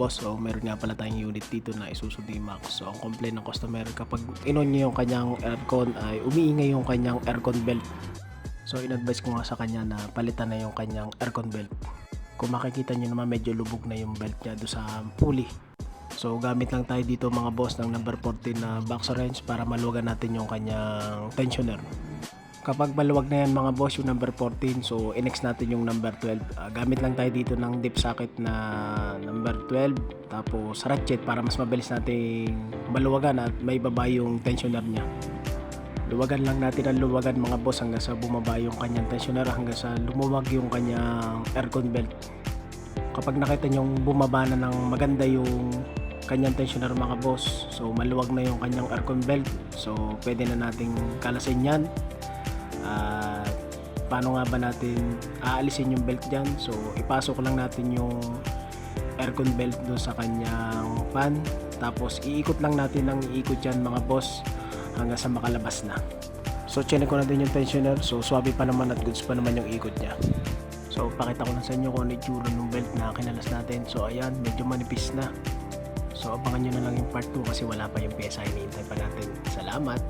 boss, so meron nga pala tayong unit dito na Isuzu D-Max. So ang complaint ng customer, kapag inon niya yung kanyang aircon ay umiingay yung kanyang aircon belt. So in-advise ko nga sa kanya na palitan na yung kanyang aircon belt. Kung makikita nyo naman, medyo lubog na yung belt niya doon sa pulley. So gamit lang tayo dito mga boss ng number 14 na boxer wrench para maluwagan natin yung kanyang tensioner. Kapag maluwag na yan mga boss yung number 14, so i-next natin yung number 12. Gamit lang tayo dito ng deep socket na number 12, tapos ratchet para mas mabilis nating maluwagan at may baba yung tensioner niya. Luwagan lang natin ang luwagan mga boss hanggang sa bumaba yung kanyang tensioner, hanggang sa lumuwag yung kanyang aircon belt. Kapag nakita nyong bumaba na ng maganda yung kanyang tensioner mga boss, so maluwag na yung kanyang aircon belt, so pwede na nating kalasin yan. Paano nga ba natin aalisin yung belt dyan? So ipasok lang natin yung aircon belt doon sa kanyang fan, tapos iikot lang natin ng iikot yan mga boss hanggang sa makalabas na. So chinek ko na din yung tensioner, so swabe pa naman at goods pa naman yung ikot nya. So pakita ko lang sa inyo kung ano itsura ng belt na kinalas natin. So ayan, medyo manipis na. So abangan nyo na lang yung part 2 kasi wala pa yung pyesa, hinihintay pa natin. Salamat!